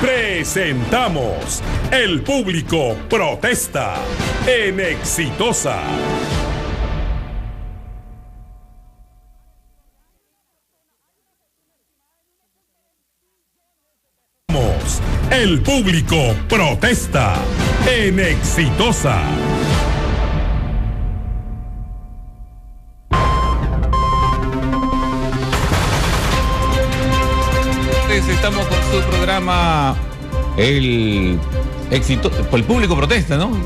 Presentamos El Público Protesta en Exitosa. El Público Protesta en Exitosa. Estamos con su programa El Público Protesta, ¿no?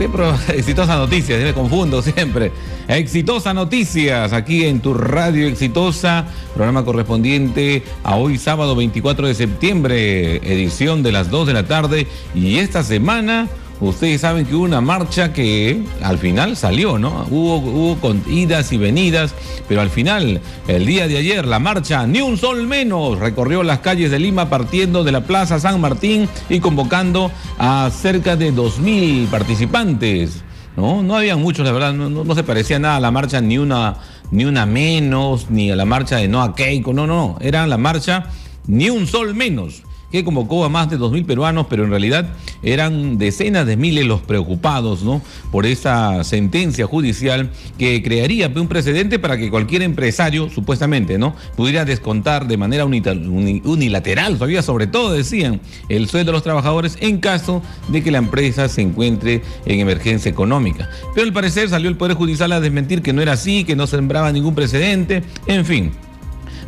Exitosa Noticias, me confundo siempre. Exitosa Noticias, aquí en tu radio Exitosa, programa correspondiente a hoy sábado 24 de septiembre, edición de las 2 de la tarde. Y esta semana, ustedes saben que hubo una marcha que al final salió, ¿no? Hubo con idas y venidas, pero al final, el día de ayer, la marcha Ni un Sol Menos recorrió las calles de Lima partiendo de la Plaza San Martín y convocando a cerca de 2.000 participantes. No habían muchos, la verdad, no se parecía nada a la marcha ni una menos, ni a la marcha de No a Keiko, no, era la marcha Ni un Sol Menos, que convocó a más de 2.000 peruanos, pero en realidad eran decenas de miles los preocupados, ¿no?, por esa sentencia judicial que crearía un precedente para que cualquier empresario, supuestamente, ¿no?, pudiera descontar de manera unilateral, todavía sobre todo decían, el sueldo de los trabajadores en caso de que la empresa se encuentre en emergencia económica. Pero al parecer salió el Poder Judicial a desmentir que no era así, que no sembraba ningún precedente, en fin.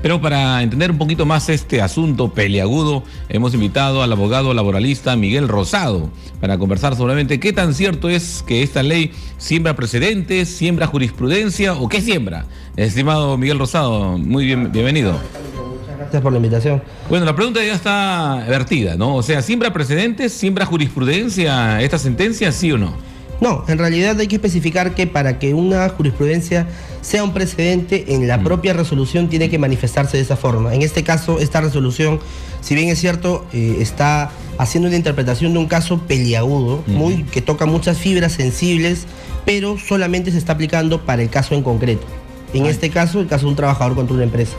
Pero para entender un poquito más este asunto peliagudo, hemos invitado al abogado laboralista Miguel Rosado para conversar sobre qué tan cierto es que esta ley siembra precedentes, siembra jurisprudencia o qué siembra. Estimado Miguel Rosado, muy bien, bienvenido. Muchas gracias por la invitación. Bueno, la pregunta ya está vertida, ¿no? O sea, ¿siembra precedentes, siembra jurisprudencia esta sentencia, sí o no? No, en realidad hay que especificar que para que una jurisprudencia sea un precedente, en la propia resolución tiene que manifestarse de esa forma. En este caso, esta resolución, si bien es cierto, está haciendo una interpretación de un caso peliagudo, que toca muchas fibras sensibles, pero solamente se está aplicando para el caso en concreto. En este caso, el caso de un trabajador contra una empresa.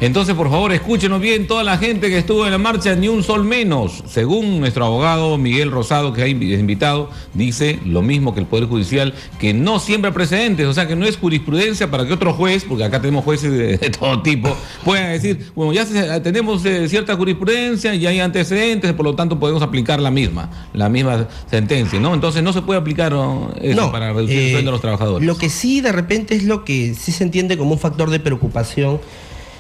Entonces, por favor, escúchenos bien toda la gente que estuvo en la marcha Ni un Sol Menos. Según nuestro abogado Miguel Rosado, que ha invitado, dice lo mismo que el Poder Judicial, que no siembra precedentes, o sea, que no es jurisprudencia para que otro juez, porque acá tenemos jueces de todo tipo, puedan decir, bueno, ya tenemos cierta jurisprudencia y hay antecedentes, por lo tanto podemos aplicar la misma sentencia, ¿no? Entonces no se puede aplicar eso para reducir el sueldo de los trabajadores. Lo que sí, de repente, es lo que sí se entiende como un factor de preocupación,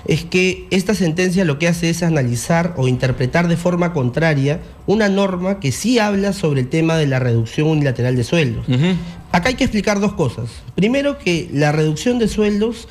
es que esta sentencia lo que hace es analizar o interpretar de forma contraria una norma que sí habla sobre el tema de la reducción unilateral de sueldos. Acá hay que explicar dos cosas. Primero, que la reducción de sueldos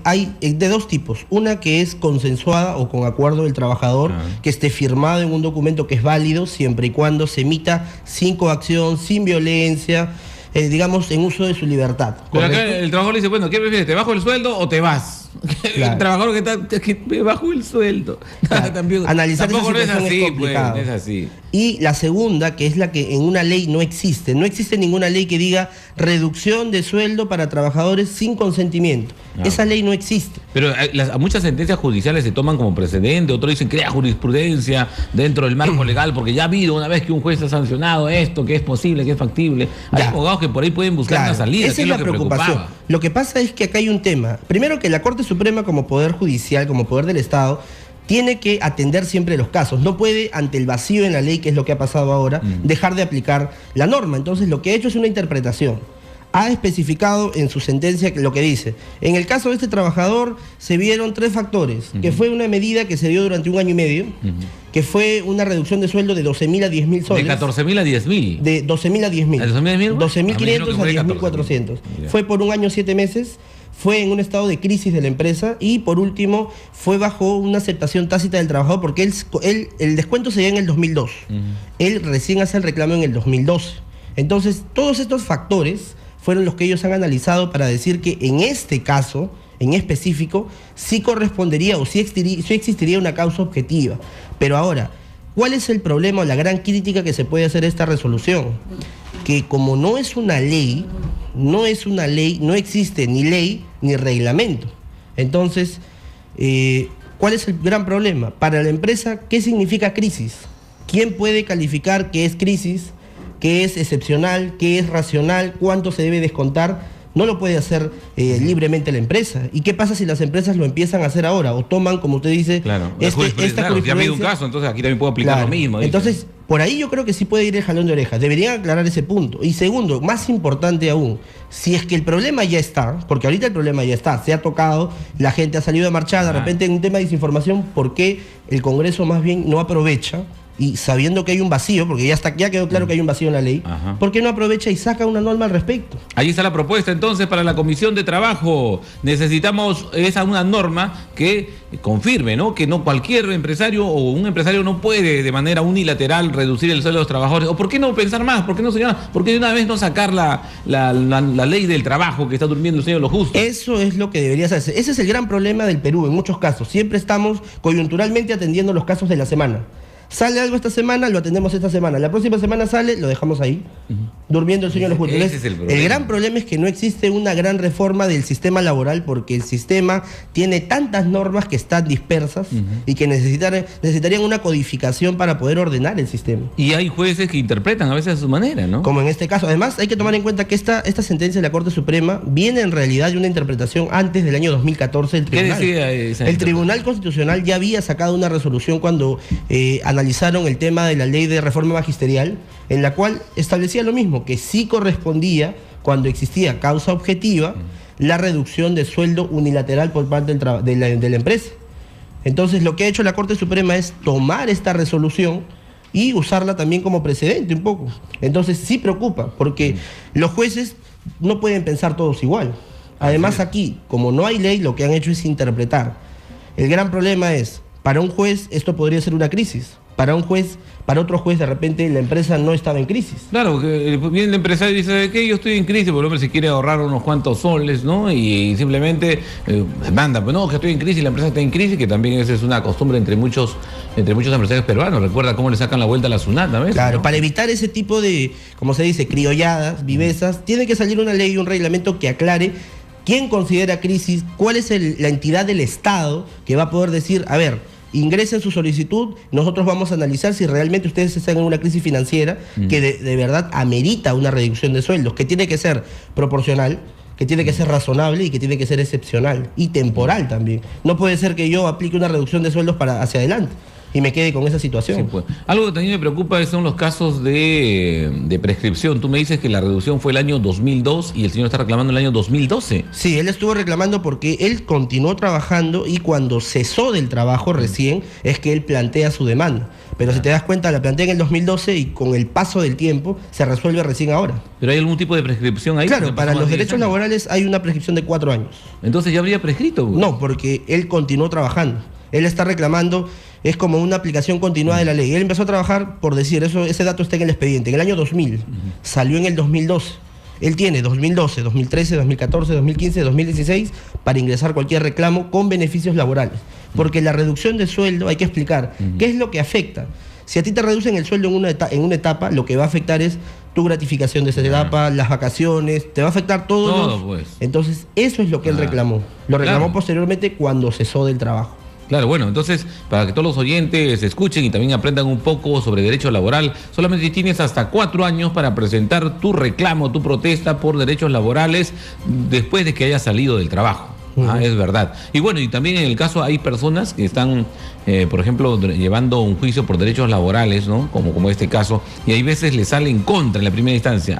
hay de dos tipos. Una que es consensuada o con acuerdo del trabajador, que esté firmado en un documento que es válido siempre y cuando se emita sin coacción, sin violencia, digamos, en uso de su libertad. Pero acá el trabajador le dice, bueno, ¿qué prefieres? ¿Te bajo el sueldo o te vas? Claro. El trabajador que me bajó el sueldo. Claro. También, analizar esa situación no es así, es complicado. Pues, no es así. Y la segunda, que es la que en una ley no existe. No existe ninguna ley que diga reducción de sueldo para trabajadores sin consentimiento. Esa ley no existe. Pero muchas sentencias judiciales se toman como precedente, otros dicen crea jurisprudencia dentro del marco legal, porque ya ha habido una vez que un juez ha sancionado esto, que es posible, que es factible. Hay abogados que por ahí pueden buscar una salida. Esa es la preocupación. Lo que pasa es que acá hay un tema. Primero, que la Corte Suprema, como poder judicial, como poder del Estado, tiene que atender siempre los casos. No puede, ante el vacío en la ley, que es lo que ha pasado ahora, dejar de aplicar la norma. Entonces, lo que ha hecho es una interpretación. Ha especificado en su sentencia lo que dice. En el caso de este trabajador se vieron tres factores, que fue una medida que se dio durante 1 año y medio, que fue una reducción de sueldo de 12.000 a 10.000 soles. ¿De 14.000 a 10.000? De 12.000 a 10.000. ¿De 12.000 a 10.000? 12.500 a 10.400. Fue por 1 año 7 meses. Fue en un estado de crisis de la empresa y, por último, fue bajo una aceptación tácita del trabajador, porque el descuento se dio en el 2002. Él recién hace el reclamo en el 2012. Entonces, todos estos factores fueron los que ellos han analizado para decir que en este caso, en específico, sí correspondería o sí existiría una causa objetiva. Pero ahora, ¿cuál es el problema o la gran crítica que se puede hacer a esta resolución? Que como no es una ley, no existe ni ley ni reglamento. Entonces, ¿cuál es el gran problema? Para la empresa, ¿qué significa crisis? ¿Quién puede calificar qué es crisis, qué es excepcional, qué es racional, cuánto se debe descontar? No lo puede hacer libremente la empresa. ¿Y qué pasa si las empresas lo empiezan a hacer ahora? O toman, como usted dice, claro, esta jurisprudencia. Ya ha habido un caso, entonces aquí también puedo aplicar Claro. lo mismo. Entonces, por ahí yo creo que sí puede ir el jalón de orejas. Deberían aclarar ese punto. Y segundo, más importante aún, si es que el problema ya está, porque ahorita el problema ya está, se ha tocado, la gente ha salido a marchar, de repente en un tema de desinformación, ¿por qué el Congreso más bien no aprovecha? Y sabiendo que hay un vacío, porque ya quedó claro que hay un vacío en la ley, ¿por qué no aprovecha y saca una norma al respecto? Ahí está la propuesta entonces para la Comisión de Trabajo. Necesitamos una norma que confirme, ¿no? Que no cualquier empresario o un empresario no puede de manera unilateral reducir el sueldo de los trabajadores. ¿O por qué no pensar más? ¿Por qué no, señora? ¿Por qué de una vez no sacar la ley del trabajo que está durmiendo el señor lo justo? Eso es lo que debería hacerse. Ese es el gran problema del Perú en muchos casos. Siempre estamos coyunturalmente atendiendo los casos de la semana. Sale algo esta semana, lo atendemos esta semana. La próxima semana sale, lo dejamos ahí, durmiendo el sueño de los justos. Ese es el problema. El gran problema es que no existe una gran reforma del sistema laboral porque el sistema tiene tantas normas que están dispersas y que necesitarían una codificación para poder ordenar el sistema. Y hay jueces que interpretan a veces a su manera, ¿no? Como en este caso. Además, hay que tomar en cuenta que esta sentencia de la Corte Suprema viene en realidad de una interpretación antes del año 2014 del Tribunal. ¿Qué decía esa El Tribunal Constitucional ya había sacado una resolución cuando analizaron el tema de la ley de reforma magisterial, en la cual establecía lo mismo, que sí correspondía, cuando existía causa objetiva, la reducción de sueldo unilateral por parte de la empresa. Entonces, lo que ha hecho la Corte Suprema es tomar esta resolución y usarla también como precedente un poco. Entonces, sí preocupa, porque los jueces no pueden pensar todos igual. Además, aquí, como no hay ley, lo que han hecho es interpretar. El gran problema es, para un juez esto podría ser una crisis. Para un juez, para otro juez, de repente la empresa no estaba en crisis. Claro, que viene el empresario y dice que yo estoy en crisis, porque el hombre se quiere ahorrar unos cuantos soles, ¿no? Y simplemente manda, pues no, que estoy en crisis, la empresa está en crisis, que también esa es una costumbre entre muchos empresarios peruanos. Recuerda cómo le sacan la vuelta a la SUNAT, ¿ves? Claro, ¿no? para evitar ese tipo de, como se dice, criolladas, vivezas, tiene que salir una ley y un reglamento que aclare quién considera crisis, cuál es la entidad del Estado que va a poder decir, a ver, ingresen su solicitud, nosotros vamos a analizar si realmente ustedes están en una crisis financiera que de verdad amerita una reducción de sueldos, que tiene que ser proporcional, que tiene que ser razonable y que tiene que ser excepcional y temporal también. No puede ser que yo aplique una reducción de sueldos hacia adelante y me quede con esa situación. Sí, pues. Algo que también me preocupa son los casos de prescripción. Tú me dices que la reducción fue el año 2002 y el señor está reclamando el año 2012. Sí, él estuvo reclamando porque él continuó trabajando y cuando cesó del trabajo recién es que él plantea su demanda. Pero si te das cuenta, la plantea en el 2012 y con el paso del tiempo se resuelve recién ahora. ¿Pero hay algún tipo de prescripción ahí? Claro, para los derechos laborales hay una prescripción de 4 años. Entonces ya habría prescrito. Güey. No, porque él continuó trabajando. Él está reclamando, es como una aplicación continuada de la ley. Él empezó a trabajar, por decir, ese dato está en el expediente, en el año 2000, salió en el 2012. Él tiene 2012, 2013, 2014, 2015, 2016 para ingresar cualquier reclamo con beneficios laborales. Porque la reducción de sueldo, hay que explicar, ¿qué es lo que afecta? Si a ti te reducen el sueldo en una etapa, lo que va a afectar es tu gratificación de esa etapa, las vacaciones, te va a afectar todo. Pues. Entonces, eso es lo que él reclamó. Lo reclamó posteriormente cuando cesó del trabajo. Claro, bueno, entonces, para que todos los oyentes escuchen y también aprendan un poco sobre derecho laboral, solamente tienes hasta 4 años para presentar tu reclamo, tu protesta por derechos laborales después de que hayas salido del trabajo. Es verdad. Y bueno, y también en el caso hay personas que están, por ejemplo, llevando un juicio por derechos laborales, ¿no? Como este caso, y hay veces le sale en contra en la primera instancia.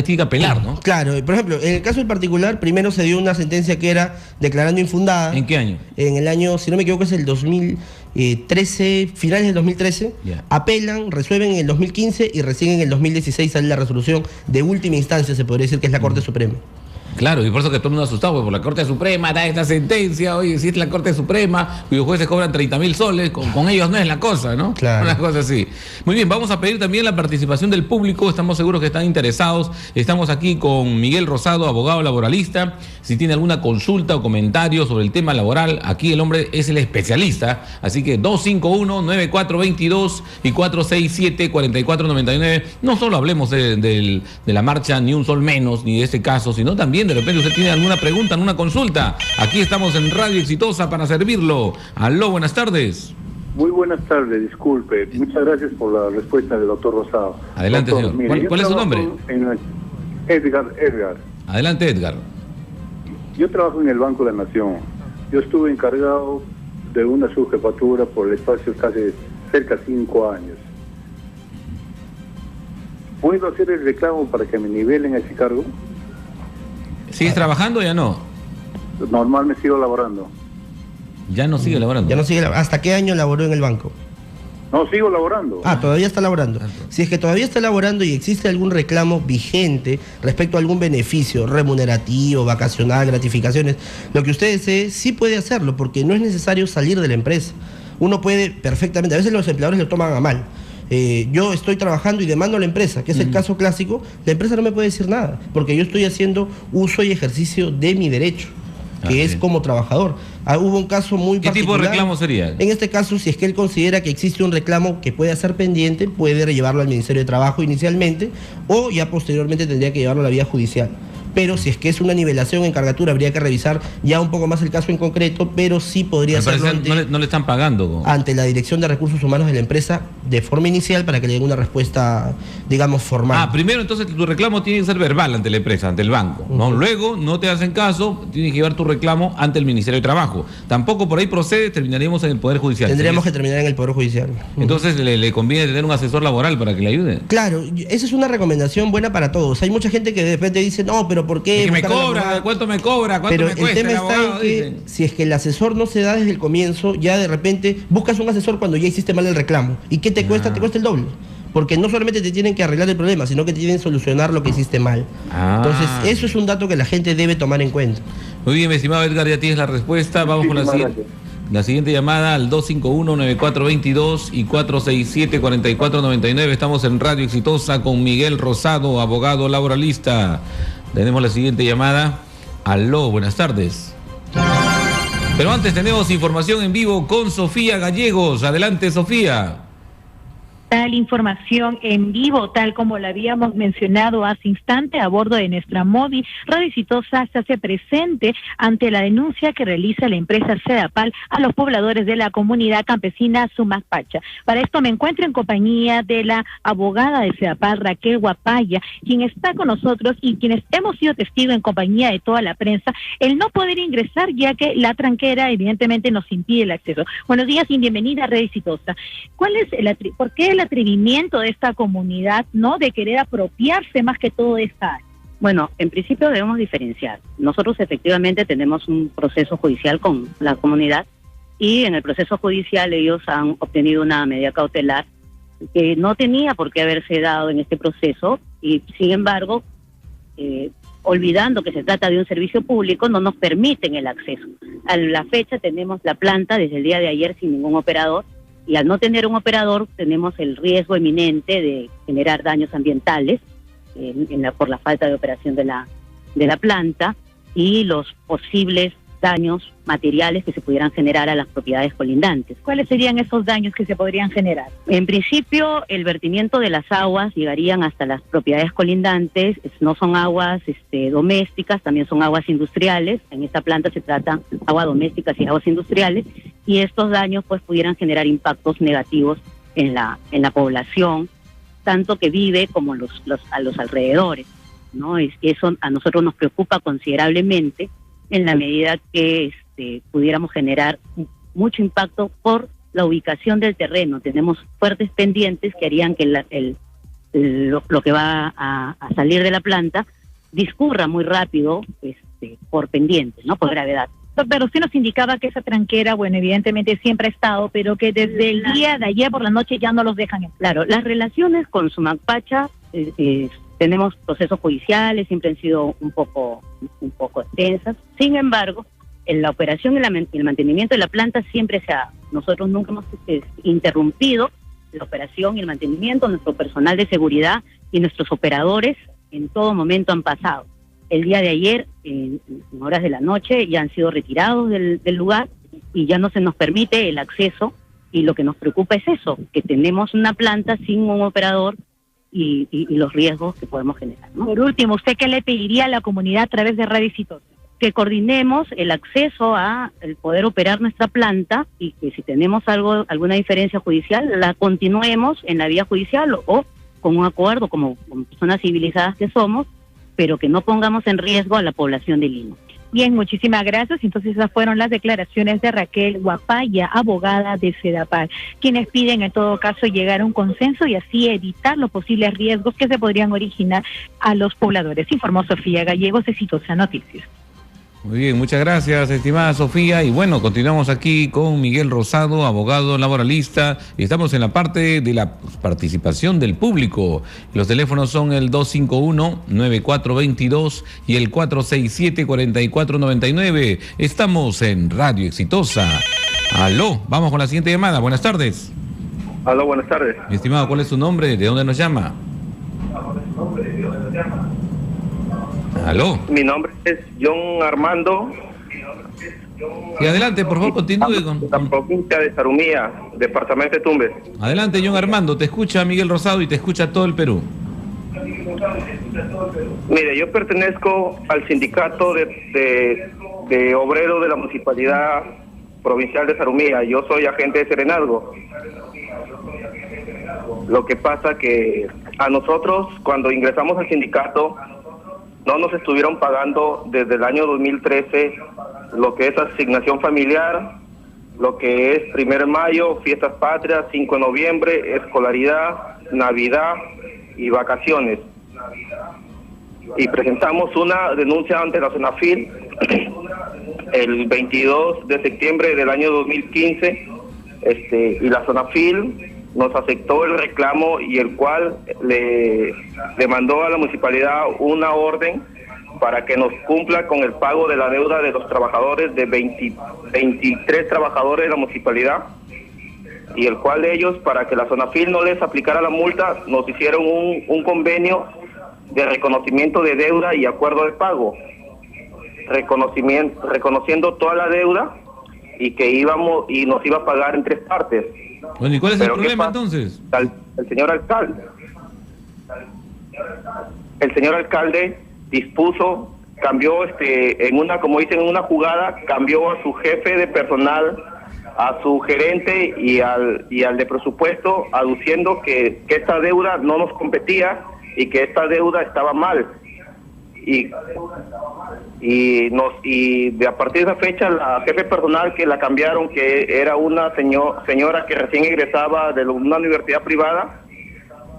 Tiene que apelar, ¿no? Claro, por ejemplo, en el caso en particular, primero se dio una sentencia que era declarando infundada. ¿En qué año? En el año, si no me equivoco, es el 2013, finales del 2013. Yeah. Apelan, resuelven en el 2015 y recién en el 2016 sale la resolución de última instancia, se podría decir que es la Corte Suprema. Claro, y por eso que todo el mundo asustado, porque por la Corte Suprema da esta sentencia, oye, si es la Corte Suprema, cuyos jueces cobran 30.000 soles, con ellos no es la cosa, ¿no? Claro. Una cosa así. Muy bien, vamos a pedir también la participación del público, estamos seguros que están interesados. Estamos aquí con Miguel Rosado, abogado laboralista. Si tiene alguna consulta o comentario sobre el tema laboral, aquí el hombre es el especialista, así que 251-9422 y 467-4499. No solo hablemos de la marcha Ni un Sol Menos, ni de este caso, sino también de repente usted tiene alguna pregunta, alguna consulta. Aquí estamos en Radio Exitosa para servirlo. Aló, buenas tardes. Muy buenas tardes, disculpe. Muchas gracias por la respuesta del doctor Rosado. Adelante, doctor, señor. Mire, ¿Cuál es su nombre? Edgar. Adelante, Edgar. Yo trabajo en el Banco de la Nación. Yo estuve encargado de una subjefatura por el espacio casi cerca de 5 años. ¿Puedo hacer el reclamo para que me nivelen ese cargo? ¿Sigues trabajando o ya no? Normal, me sigo laborando. Ya no sigue laborando. Ya no sigue. ¿Hasta qué año laboró en el banco? No, sigo laborando. Todavía está laborando. Si es que todavía está laborando y existe algún reclamo vigente respecto a algún beneficio remunerativo, vacacional, gratificaciones, lo que usted desee, sí puede hacerlo, porque no es necesario salir de la empresa. Uno puede perfectamente, a veces los empleadores lo toman a mal. Yo estoy trabajando y demando a la empresa, que es el caso clásico, la empresa no me puede decir nada, porque yo estoy haciendo uso y ejercicio de mi derecho, que es como trabajador. Hubo un caso muy particular. ¿Qué tipo de reclamo sería? En este caso, si es que él considera que existe un reclamo que puede ser pendiente, puede llevarlo al Ministerio de Trabajo inicialmente, o ya posteriormente tendría que llevarlo a la vía judicial. Pero si es que es una nivelación en cargatura, habría que revisar ya un poco más el caso en concreto, pero sí podría ser no le están pagando ante la Dirección de Recursos Humanos de la empresa de forma inicial para que le den una respuesta, digamos, formal. Primero entonces tu reclamo tiene que ser verbal ante la empresa, ante el banco, ¿no? Luego no te hacen caso, tienes que llevar tu reclamo ante el Ministerio de Trabajo. Tampoco por ahí procede, terminaríamos en el Poder Judicial. Tendríamos que terminar en el Poder Judicial. Entonces le conviene tener un asesor laboral para que le ayude. Claro, esa es una recomendación buena para todos. Hay mucha gente que de repente dice, no, pero ¿por qué? Es que me cobra, ¿cuánto me cobra? ¿Cuánto me cuesta? El tema está en que si es que el asesor no se da desde el comienzo, ya de repente buscas un asesor cuando ya hiciste mal el reclamo. ¿Y qué te cuesta? Te cuesta el doble. Porque no solamente te tienen que arreglar el problema, sino que te tienen que solucionar lo que hiciste mal. Entonces, eso es un dato que la gente debe tomar en cuenta. Muy bien, mi estimado Edgar, ya tienes la respuesta. Vamos con la siguiente llamada al 251-9422 y 467-4499. Estamos en Radio Exitosa con Miguel Rosado, abogado laboralista. Tenemos la siguiente llamada. Aló, buenas tardes. Pero antes tenemos información en vivo con Sofía Gallegos. Adelante, Sofía. Tal información en vivo, tal como la habíamos mencionado hace instante a bordo de nuestra móvil, Radio Exitosa se hace presente ante la denuncia que realiza la empresa Sedapal a los pobladores de la comunidad campesina Sumacpacha. Para esto me encuentro en compañía de la abogada de Sedapal, Raquel Guapaya, quien está con nosotros y quienes hemos sido testigos en compañía de toda la prensa, el no poder ingresar ya que la tranquera evidentemente nos impide el acceso. Buenos días y bienvenida a Radio Exitosa. ¿Por qué el atrevimiento de esta comunidad, no, de querer apropiarse más que todo de esta área? Bueno, en principio debemos diferenciar. Nosotros efectivamente tenemos un proceso judicial con la comunidad y en el proceso judicial ellos han obtenido una medida cautelar que no tenía por qué haberse dado en este proceso y sin embargo, olvidando que se trata de un servicio público, no nos permiten el acceso. A la fecha tenemos la planta desde el día de ayer sin ningún operador. Y al no tener un operador tenemos el riesgo eminente de generar daños ambientales por la falta de operación de la planta y los posibles daños materiales que se pudieran generar a las propiedades colindantes. ¿Cuáles serían esos daños que se podrían generar? En principio, el vertimiento de las aguas llegarían hasta las propiedades colindantes. No son aguas domésticas, también son aguas industriales. En esta planta se trata aguas domésticas y aguas industriales. Y estos daños pues pudieran generar impactos negativos en la población, tanto que vive como a los alrededores, ¿no? Eso a nosotros nos preocupa considerablemente en la medida que pudiéramos generar mucho impacto por la ubicación del terreno. Tenemos fuertes pendientes que harían que lo que va a salir de la planta discurra muy rápido por pendientes, ¿no? Por gravedad. Pero usted nos indicaba que esa tranquera, bueno, evidentemente siempre ha estado, pero que desde el día de ayer por la noche ya no los dejan entrar. Claro, las relaciones con Sumacpacha, tenemos procesos judiciales, siempre han sido un poco extensas. Sin embargo, en la operación y el mantenimiento de la planta siempre se ha... Nosotros nunca hemos interrumpido la operación y el mantenimiento. Nuestro personal de seguridad y nuestros operadores en todo momento han pasado. El día de ayer, en horas de la noche, ya han sido retirados del lugar y ya no se nos permite el acceso, y lo que nos preocupa es eso, que tenemos una planta sin un operador y los riesgos que podemos generar, ¿no? Por último, ¿usted qué le pediría a la comunidad a través de Radio Exitosa? que coordinemos el acceso a el poder operar nuestra planta y que si tenemos alguna diferencia judicial, la continuemos en la vía judicial o con un acuerdo como personas civilizadas que somos, pero que no pongamos en riesgo a la población de Lima. Bien, muchísimas gracias. Entonces esas fueron las declaraciones de Raquel Guapaya, abogada de Sedapal, quienes piden en todo caso llegar a un consenso y así evitar los posibles riesgos que se podrían originar a los pobladores. Informó Sofía Gallegos, Exitosa Noticias. Muy bien, muchas gracias, estimada Sofía. Y bueno, continuamos aquí con Miguel Rosado, abogado laboralista, y estamos en la parte de la participación del público. Los teléfonos son el 251-9422 y el 467-4499. Estamos en Radio Exitosa. Aló, vamos con la siguiente llamada. Buenas tardes. Aló, buenas tardes. Mi estimado, ¿cuál es su nombre? ¿De dónde nos llama? Aló. Mi nombre es John Armando. Y adelante, por favor, continúe con... La provincia de Sarumía, departamento de Tumbes. Adelante, John Armando, te escucha Miguel Rosado y te escucha todo el Perú. Mire, yo pertenezco al sindicato de obreros de la Municipalidad Provincial de Sarumía. Yo soy agente de Serenazgo. Lo que pasa que a nosotros, cuando ingresamos al sindicato, no nos estuvieron pagando desde el año 2013 lo que es asignación familiar, lo que es 1 de mayo, fiestas patrias, 5 de noviembre, escolaridad, Navidad y vacaciones. Y presentamos una denuncia ante la SONAFIL el 22 de septiembre del año 2015, y la SONAFIL nos aceptó el reclamo y el cual le mandó a la municipalidad una orden para que nos cumpla con el pago de la deuda de los trabajadores, de 23 trabajadores de la municipalidad, y el cual ellos, para que la SONAFIL no les aplicara la multa, nos hicieron un convenio de reconocimiento de deuda y acuerdo de pago, reconociendo toda la deuda y que nos iba a pagar en 3 partes. Bueno, ¿y cuál es el problema entonces? El señor alcalde dispuso, cambió como dicen, en una jugada, cambió a su jefe de personal, a su gerente y al de presupuesto, aduciendo que esta deuda no nos competía y que esta deuda estaba mal. Y de a partir de esa fecha, la jefe personal que la cambiaron, que era una señora que recién egresaba de una universidad privada,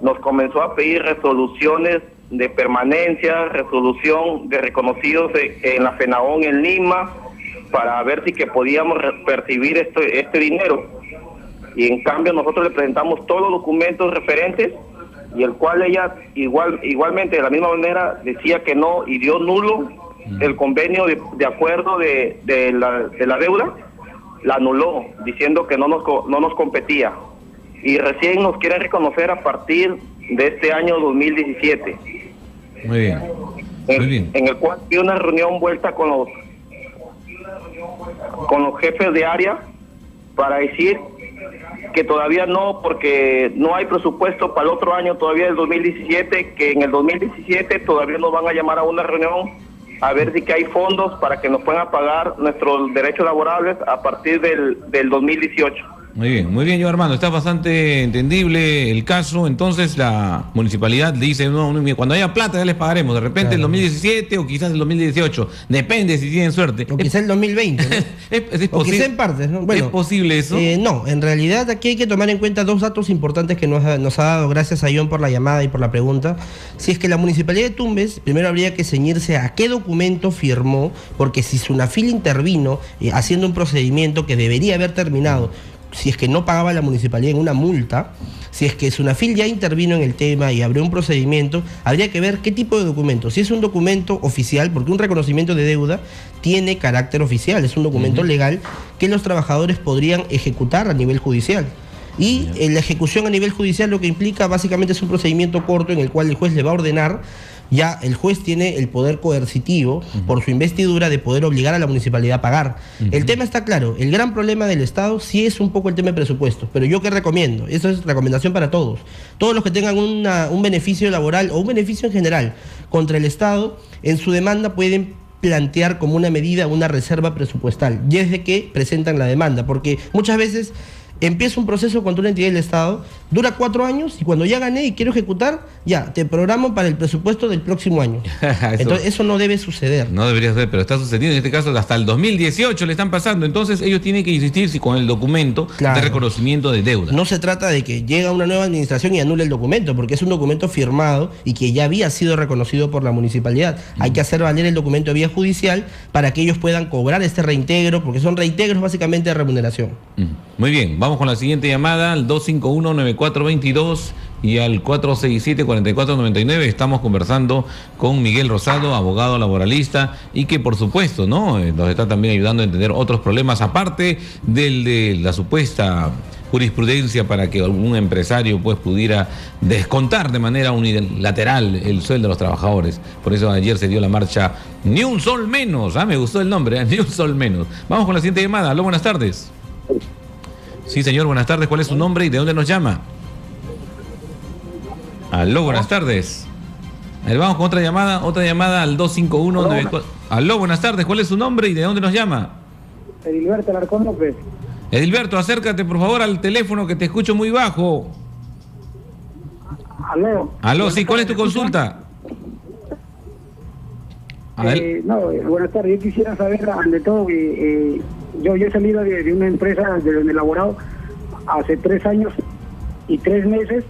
nos comenzó a pedir resoluciones de permanencia, resolución de reconocidos en la FENAON en Lima, para ver si que podíamos percibir este dinero. Y en cambio nosotros le presentamos todos los documentos referentes, y el cual ella igualmente de la misma manera decía que no, y dio nulo el convenio de acuerdo de la deuda, la anuló, diciendo que no nos competía, y recién nos quieren reconocer a partir de este año 2017. Muy bien. Muy bien. En el cual dio una reunión vuelta con los jefes de área para decir que todavía no, porque no hay presupuesto para el otro año todavía del 2017, que en el 2017 todavía nos van a llamar a una reunión a ver si que hay fondos para que nos puedan pagar nuestros derechos laborables a partir del 2018. Muy bien, yo Armando, está bastante entendible el caso. Entonces la municipalidad dice, no, cuando haya plata ya les pagaremos, de repente el 2017 o quizás el 2018, depende si tienen suerte. O quizás el 2020, ¿no? es o quizás en partes, ¿no? Bueno, ¿es posible eso? No, en realidad aquí hay que tomar en cuenta 2 datos importantes que nos ha dado, gracias a John por la llamada y por la pregunta. Si es que la municipalidad de Tumbes, primero habría que ceñirse a qué documento firmó, porque si SONAFIL intervino haciendo un procedimiento que debería haber terminado, si es que no pagaba la municipalidad en una multa, si es que SONAFIL ya intervino en el tema y abrió un procedimiento, habría que ver qué tipo de documento. Si es un documento oficial, porque un reconocimiento de deuda tiene carácter oficial, es un documento legal que los trabajadores podrían ejecutar a nivel judicial. Y la ejecución a nivel judicial lo que implica básicamente es un procedimiento corto en el cual el juez le va a ordenar. Ya el juez tiene el poder coercitivo por su investidura de poder obligar a la municipalidad a pagar. El tema está claro, el gran problema del Estado sí es un poco el tema de presupuesto, pero yo ¿qué recomiendo? Eso es recomendación para todos. Todos los que tengan un beneficio laboral o un beneficio en general contra el Estado, en su demanda pueden plantear como una medida una reserva presupuestal desde que presentan la demanda, porque muchas veces empieza un proceso contra una entidad del Estado, dura 4 años y cuando ya gané y quiero ejecutar, ya, te programo para el presupuesto del próximo año. Entonces eso no debe suceder. No debería ser, pero está sucediendo en este caso hasta el 2018 le están pasando, entonces ellos tienen que insistir con el documento de reconocimiento de deuda. No se trata de que llega una nueva administración y anule el documento, porque es un documento firmado y que ya había sido reconocido por la municipalidad. Hay que hacer valer el documento de vía judicial para que ellos puedan cobrar este reintegro, porque son reintegros básicamente de remuneración. Muy bien, vamos con la siguiente llamada al 251-9422 y al 467-4499. Estamos conversando con Miguel Rosado, abogado laboralista, y que por supuesto, ¿no?, nos está también ayudando a entender otros problemas, aparte del de la supuesta jurisprudencia para que algún empresario pues pudiera descontar de manera unilateral el sueldo de los trabajadores. Por eso ayer se dio la marcha Ni un Sol Menos. Me gustó el nombre, Ni un Sol Menos. Vamos con la siguiente llamada. Aló, buenas tardes. Sí, señor, buenas tardes. ¿Cuál es su nombre y de dónde nos llama? Aló, buenas tardes. A ver, vamos con otra llamada al 251-94. Aló, buenas tardes. ¿Cuál es su nombre y de dónde nos llama? Edilberto Alarcón López. Edilberto, acércate por favor al teléfono que te escucho muy bajo. Aló. Aló, sí, ¿cuál es tu consulta? Buenas tardes. Yo quisiera saber, ante todo, yo he salido de una empresa de donde he laborado hace 3 años y 3 meses,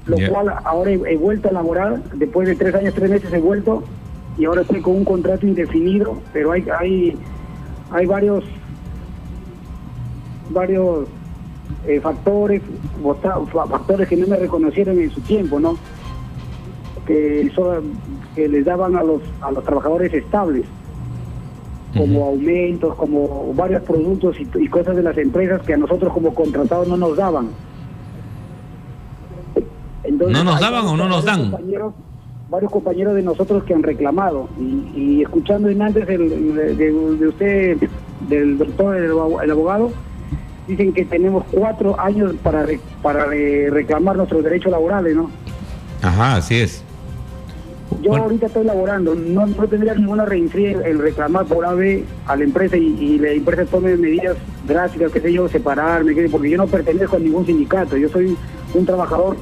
lo cual ahora he vuelto a laborar. Después de 3 años, 3 meses he vuelto y ahora estoy con un contrato indefinido, pero hay varios factores que no me reconocieron en su tiempo, ¿no? Que les daban a los trabajadores estables, como aumentos, como varios productos y cosas de las empresas que a nosotros como contratados no nos daban. Entonces, ¿no nos daban o no nos dan? Varios compañeros de nosotros que han reclamado, y escuchando antes de usted, del doctor, el abogado, dicen que tenemos 4 años para reclamar nuestros derechos laborales, ¿no? Ajá, así es. Yo ahorita estoy laborando, no tendría ninguna reincidente el reclamar por AB a la empresa y la empresa tome medidas drásticas, qué sé yo, separarme, porque yo no pertenezco a ningún sindicato, yo soy un trabajador.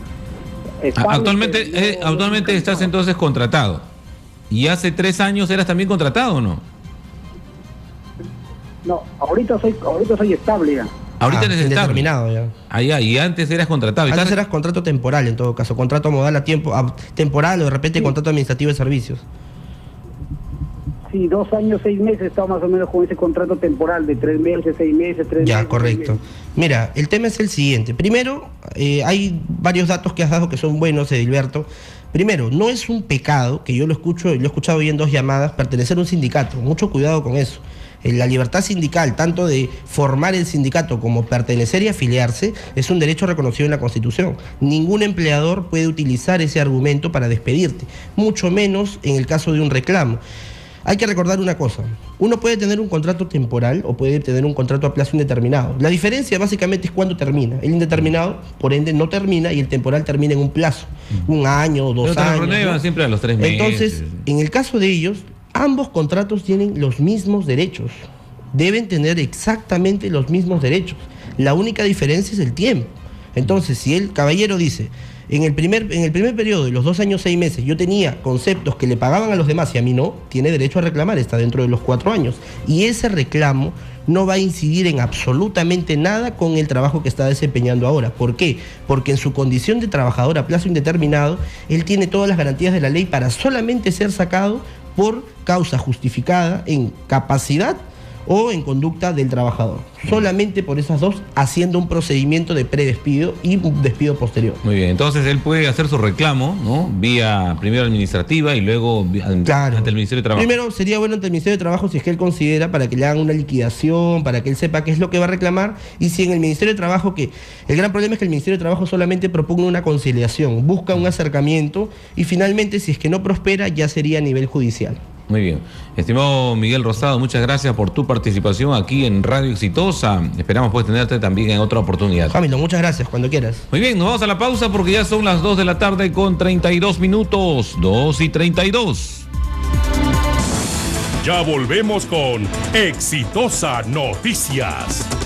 Actualmente estás entonces contratado. ¿Y hace 3 años eras también contratado o no? No, ahorita soy estable ya. Ahorita eres estable. Ya. Y antes eras contratado. Antes eras contrato temporal, en todo caso, contrato modal a tiempo, temporal, o de repente contrato administrativo de servicios. Sí, 2 años, 6 meses estaba más o menos con ese contrato temporal de 3 meses, 6 meses, 3 meses. Ya, correcto. Mira, el tema es el siguiente. Primero, hay varios datos que has dado que son buenos, Edilberto. Primero, no es un pecado, que yo lo he escuchado hoy en 2 llamadas, pertenecer a un sindicato. Mucho cuidado con eso. La libertad sindical, tanto de formar el sindicato como pertenecer y afiliarse, es un derecho reconocido en la Constitución. Ningún empleador puede utilizar ese argumento para despedirte, mucho menos en el caso de un reclamo. Hay que recordar una cosa: uno puede tener un contrato temporal o puede tener un contrato a plazo indeterminado. La diferencia básicamente es cuándo termina. El indeterminado, por ende, no termina, y el temporal termina en un plazo, 1 año o 2 años. Renuevan siempre a los 3 meses. Entonces, en el caso de ellos, ambos contratos tienen los mismos derechos. Deben tener exactamente los mismos derechos. La única diferencia es el tiempo. Entonces, si el caballero dice, en el primer periodo de los 2 años, 6 meses, yo tenía conceptos que le pagaban a los demás y a mí no, tiene derecho a reclamar, está dentro de los 4 años. Y ese reclamo no va a incidir en absolutamente nada con el trabajo que está desempeñando ahora. ¿Por qué? Porque en su condición de trabajador a plazo indeterminado, él tiene todas las garantías de la ley para solamente ser sacado por causa justificada en capacidad o en conducta del trabajador. Solamente por esas 2, haciendo un procedimiento de predespido y un despido posterior. Muy bien, entonces él puede hacer su reclamo, ¿no? Vía primero administrativa y luego ante el Ministerio de Trabajo. Primero sería bueno ante el Ministerio de Trabajo, si es que él considera, para que le hagan una liquidación, para que él sepa qué es lo que va a reclamar. Y si en el Ministerio de Trabajo, que el gran problema es que el Ministerio de Trabajo solamente propone una conciliación, busca un acercamiento, y finalmente, si es que no prospera, ya sería a nivel judicial. Muy bien. Estimado Miguel Rosado, muchas gracias por tu participación aquí en Radio Exitosa. Esperamos pues tenerte también en otra oportunidad. Hamilton, muchas gracias, cuando quieras. Muy bien, nos vamos a la pausa porque ya son las 2 de la tarde con 32 minutos. 2:32. Ya volvemos con Exitosa Noticias.